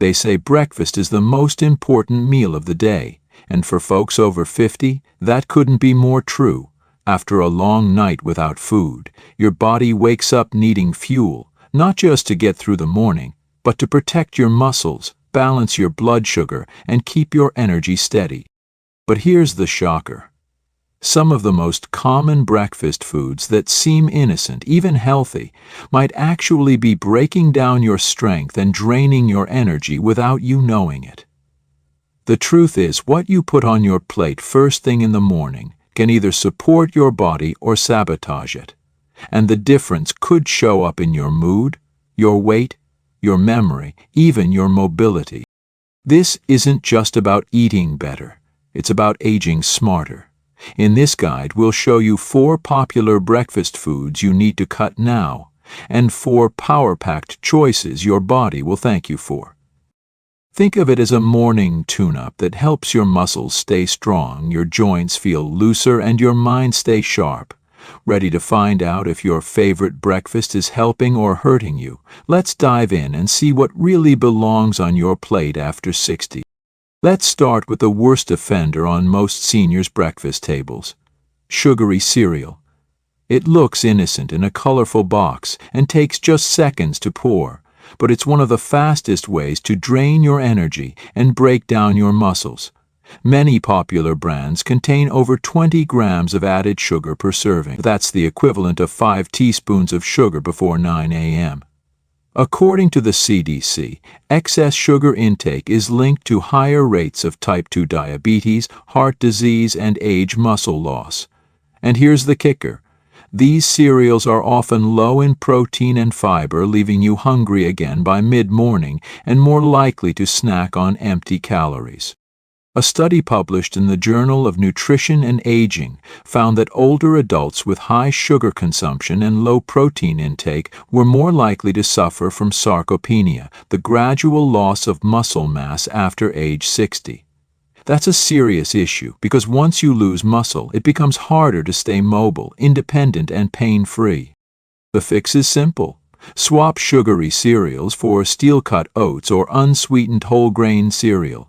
They say breakfast is the most important meal of the day, and for folks over 50, that couldn't be more true. After a long night without food, your body wakes up needing fuel, not just to get through the morning, but to protect your muscles, balance your blood sugar, and keep your energy steady. But here's the shocker. Some of the most common breakfast foods that seem innocent, even healthy, might actually be breaking down your strength and draining your energy without you knowing it. The truth is, what you put on your plate first thing in the morning can either support your body or sabotage it. And the difference could show up in your mood, your weight, your memory, even your mobility. This isn't just about eating better, it's about aging smarter. In this guide, we'll show you 4 popular breakfast foods you need to cut now, and 4 power-packed choices your body will thank you for. Think of it as a morning tune-up that helps your muscles stay strong, your joints feel looser, and your mind stay sharp. Ready to find out if your favorite breakfast is helping or hurting you? Let's dive in and see what really belongs on your plate after 60. Let's start with the worst offender on most seniors' breakfast tables: sugary cereal. It looks innocent in a colorful box and takes just seconds to pour, but it's one of the fastest ways to drain your energy and break down your muscles. Many popular brands contain over 20 grams of added sugar per serving. That's the equivalent of 5 teaspoons of sugar before 9 a.m. According to the CDC, excess sugar intake is linked to higher rates of type 2 diabetes, heart disease, and age muscle loss. And here's the kicker. These cereals are often low in protein and fiber, leaving you hungry again by mid-morning and more likely to snack on empty calories. A study published in the Journal of Nutrition and Aging found that older adults with high sugar consumption and low protein intake were more likely to suffer from sarcopenia, the gradual loss of muscle mass after age 60. That's a serious issue because once you lose muscle, it becomes harder to stay mobile, independent, and pain-free. The fix is simple. Swap sugary cereals for steel-cut oats or unsweetened whole-grain cereal.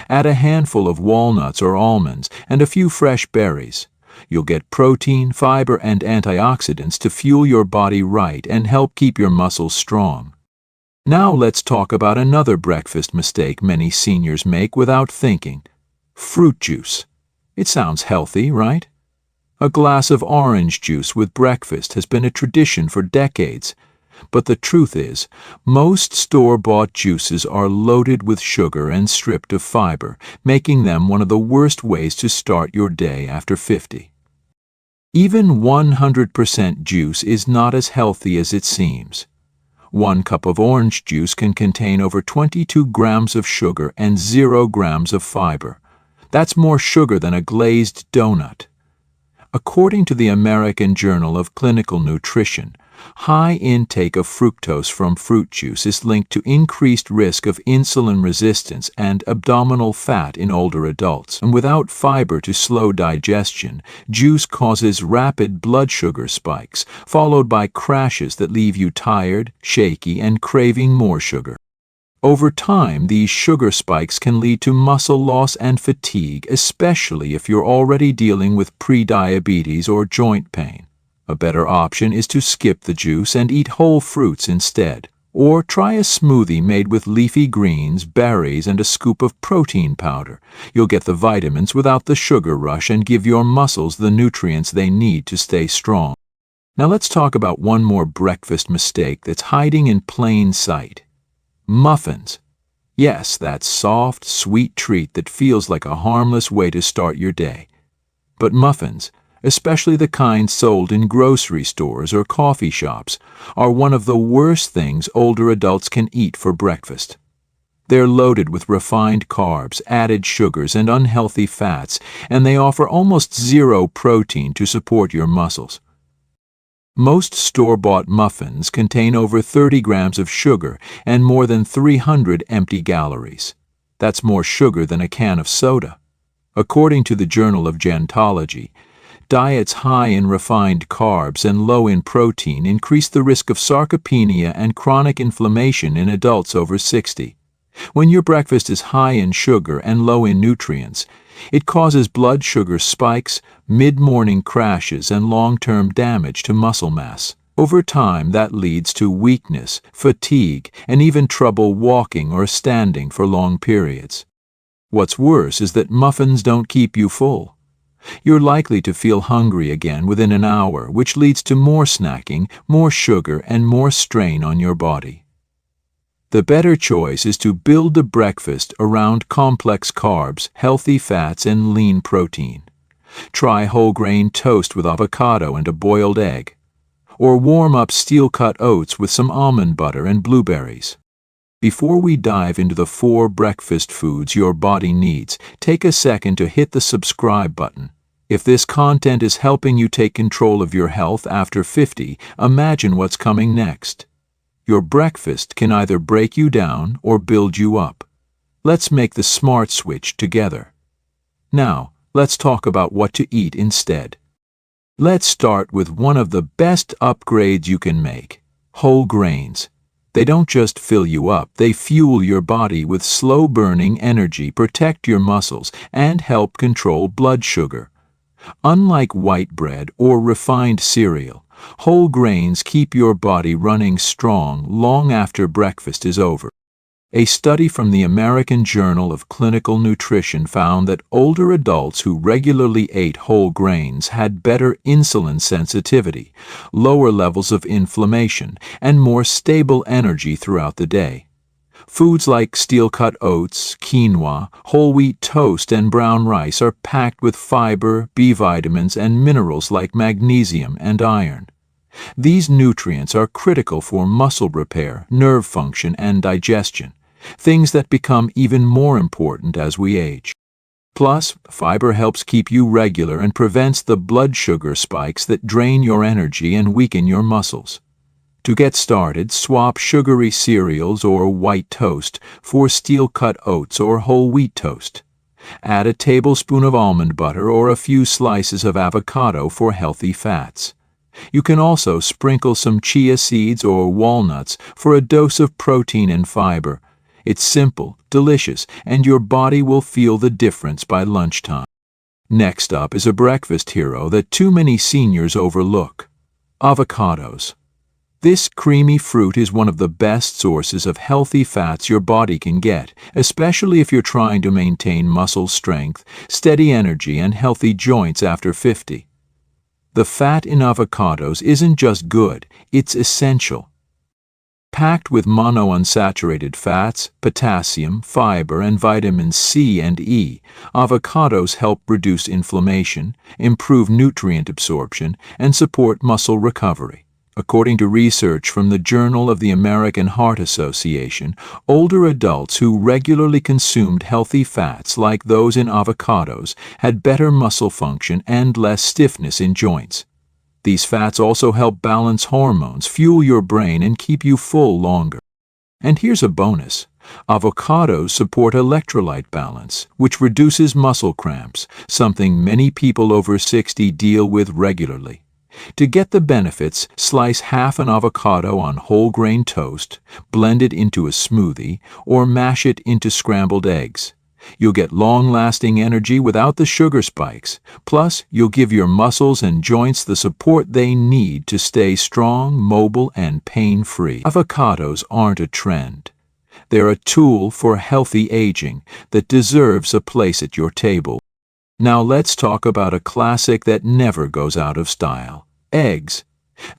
Add a handful of walnuts or almonds and a few fresh berries. You'll get protein, fiber, and antioxidants to fuel your body right and help keep your muscles strong. Now let's talk about another breakfast mistake many seniors make without thinking: fruit juice. It sounds healthy, right? A glass of orange juice with breakfast has been a tradition for decades. But the truth is, most store-bought juices are loaded with sugar and stripped of fiber, making them one of the worst ways to start your day after 50. Even 100% juice is not as healthy as it seems. 1 cup of orange juice can contain over 22 grams of sugar and 0 grams of fiber. That's more sugar than a glazed donut. According to the American Journal of Clinical Nutrition, high intake of fructose from fruit juice is linked to increased risk of insulin resistance and abdominal fat in older adults. And without fiber to slow digestion, juice causes rapid blood sugar spikes, followed by crashes that leave you tired, shaky, and craving more sugar. Over time, these sugar spikes can lead to muscle loss and fatigue, especially if you're already dealing with pre-diabetes or joint pain. A better option is to skip the juice and eat whole fruits instead. Or try a smoothie made with leafy greens, berries, and a scoop of protein powder. You'll get the vitamins without the sugar rush and give your muscles the nutrients they need to stay strong. Now let's talk about one more breakfast mistake that's hiding in plain sight. Muffins. Yes, that soft, sweet treat that feels like a harmless way to start your day. But muffins, especially the kind sold in grocery stores or coffee shops, are one of the worst things older adults can eat for breakfast. They're loaded with refined carbs, added sugars, and unhealthy fats, and they offer almost zero protein to support your muscles. Most store-bought muffins contain over 30 grams of sugar and more than 300 empty calories. That's more sugar than a can of soda. According to the Journal of Gerontology, diets high in refined carbs and low in protein increase the risk of sarcopenia and chronic inflammation in adults over 60. When your breakfast is high in sugar and low in nutrients, it causes blood sugar spikes, mid-morning crashes, and long-term damage to muscle mass. Over time, that leads to weakness, fatigue, and even trouble walking or standing for long periods. What's worse is that muffins don't keep you full. You're likely to feel hungry again within an hour, which leads to more snacking, more sugar, and more strain on your body. The better choice is to build the breakfast around complex carbs, healthy fats, and lean protein. Try whole grain toast with avocado and a boiled egg. Or warm up steel-cut oats with some almond butter and blueberries. Before we dive into the 4 breakfast foods your body needs, take a second to hit the subscribe button. If this content is helping you take control of your health after 50, imagine what's coming next. Your breakfast can either break you down or build you up. Let's make the smart switch together. Now, let's talk about what to eat instead. Let's start with one of the best upgrades you can make: whole grains. They don't just fill you up, they fuel your body with slow-burning energy, protect your muscles, and help control blood sugar. Unlike white bread or refined cereal, whole grains keep your body running strong long after breakfast is over. A study from the American Journal of Clinical Nutrition found that older adults who regularly ate whole grains had better insulin sensitivity, lower levels of inflammation, and more stable energy throughout the day. Foods like steel-cut oats, quinoa, whole wheat toast, and brown rice are packed with fiber, B vitamins, and minerals like magnesium and iron. These nutrients are critical for muscle repair, nerve function, and digestion, things that become even more important as we age. Plus, fiber helps keep you regular and prevents the blood sugar spikes that drain your energy and weaken your muscles. To get started, swap sugary cereals or white toast for steel-cut oats or whole wheat toast. Add a tablespoon of almond butter or a few slices of avocado for healthy fats. You can also sprinkle some chia seeds or walnuts for a dose of protein and fiber. It's simple, delicious, and your body will feel the difference by lunchtime. Next up is a breakfast hero that too many seniors overlook: avocados. This creamy fruit is one of the best sources of healthy fats your body can get, especially if you're trying to maintain muscle strength, steady energy, and healthy joints after 50. The fat in avocados isn't just good, it's essential. Packed with monounsaturated fats, potassium, fiber, and vitamins C and E, avocados help reduce inflammation, improve nutrient absorption, and support muscle recovery. According to research from the Journal of the American Heart Association, older adults who regularly consumed healthy fats like those in avocados had better muscle function and less stiffness in joints. These fats also help balance hormones, fuel your brain, and keep you full longer. And here's a bonus: avocados support electrolyte balance, which reduces muscle cramps, something many people over 60 deal with regularly. To get the benefits, slice half an avocado on whole grain toast, blend it into a smoothie, or mash it into scrambled eggs. You'll get long-lasting energy without the sugar spikes. Plus, you'll give your muscles and joints the support they need to stay strong, mobile, and pain-free. Avocados aren't a trend. They're a tool for healthy aging that deserves a place at your table. Now let's talk about a classic that never goes out of style: eggs.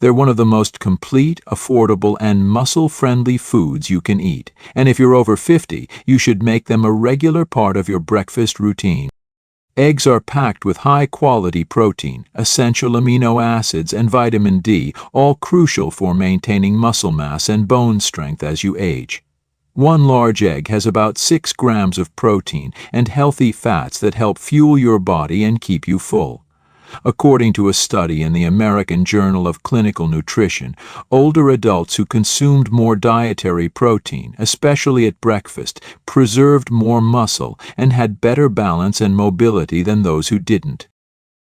They're one of the most complete, affordable, and muscle-friendly foods you can eat, and if you're over 50, you should make them a regular part of your breakfast routine. Eggs are packed with high-quality protein, essential amino acids, and vitamin D, all crucial for maintaining muscle mass and bone strength as you age. One large egg has about 6 grams of protein and healthy fats that help fuel your body and keep you full. According to a study in the American Journal of Clinical Nutrition, older adults who consumed more dietary protein, especially at breakfast, preserved more muscle and had better balance and mobility than those who didn't.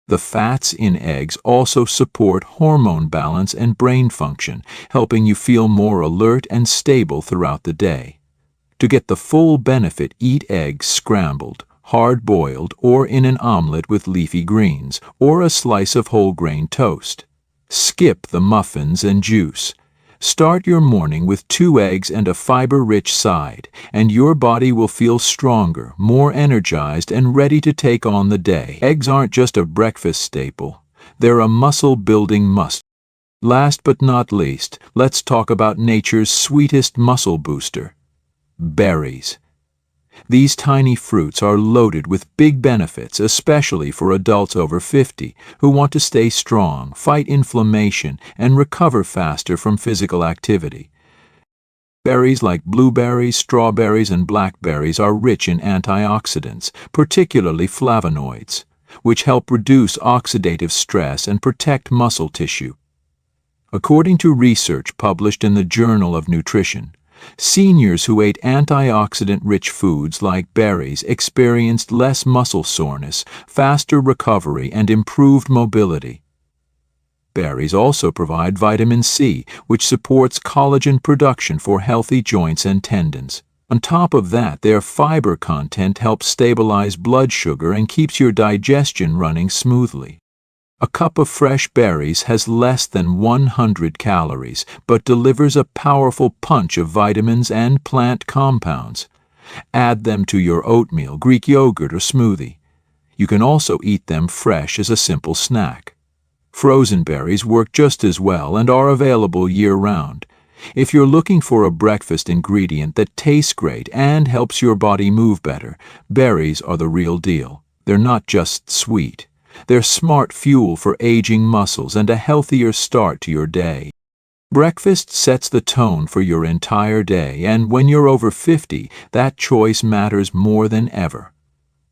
The fats in eggs also support hormone balance and brain function, helping you feel more alert and stable throughout the day. To get the full benefit, eat eggs scrambled, hard-boiled, or in an omelet with leafy greens, or a slice of whole grain toast. Skip the muffins and juice. Start your morning with 2 eggs and a fiber-rich side, and your body will feel stronger, more energized, and ready to take on the day. Eggs aren't just a breakfast staple. They're a muscle-building must. Last but not least, let's talk about nature's sweetest muscle booster: berries. These tiny fruits are loaded with big benefits, especially for adults over 50 who want to stay strong, fight inflammation, and recover faster from physical activity. Berries like blueberries, strawberries, and blackberries are rich in antioxidants, particularly flavonoids, which help reduce oxidative stress and protect muscle tissue. According to research published in the Journal of Nutrition, seniors who ate antioxidant-rich foods like berries experienced less muscle soreness, faster recovery, and improved mobility. Berries also provide vitamin C, which supports collagen production for healthy joints and tendons. On top of that, their fiber content helps stabilize blood sugar and keeps your digestion running smoothly. A cup of fresh berries has less than 100 calories, but delivers a powerful punch of vitamins and plant compounds. Add them to your oatmeal, Greek yogurt, or smoothie. You can also eat them fresh as a simple snack. Frozen berries work just as well and are available year-round. If you're looking for a breakfast ingredient that tastes great and helps your body move better, berries are the real deal. They're not just sweet. They're smart fuel for aging muscles and a healthier start to your day. Breakfast sets the tone for your entire day, and when you're over 50, that choice matters more than ever.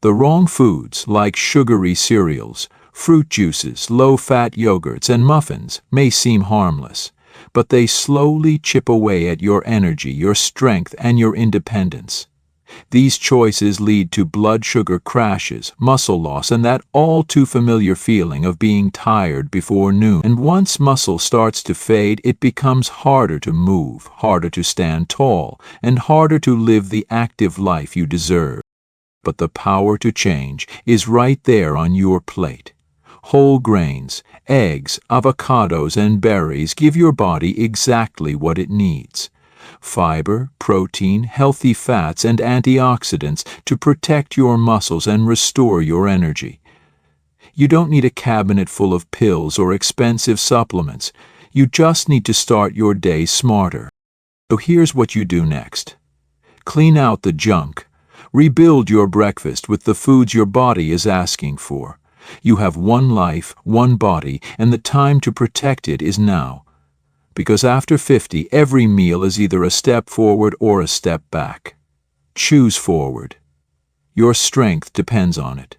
The wrong foods, like sugary cereals, fruit juices, low-fat yogurts, and muffins, may seem harmless, but they slowly chip away at your energy, your strength, and your independence. These choices lead to blood sugar crashes, muscle loss, and that all-too-familiar feeling of being tired before noon. And once muscle starts to fade, it becomes harder to move, harder to stand tall, and harder to live the active life you deserve. But the power to change is right there on your plate. Whole grains, eggs, avocados, and berries give your body exactly what it needs: fiber, protein, healthy fats, and antioxidants to protect your muscles and restore your energy. You don't need a cabinet full of pills or expensive supplements. You just need to start your day smarter. So here's what you do next. Clean out the junk. Rebuild your breakfast with the foods your body is asking for. You have one life, one body, and the time to protect it is now. Because after 50, every meal is either a step forward or a step back. Choose forward. Your strength depends on it.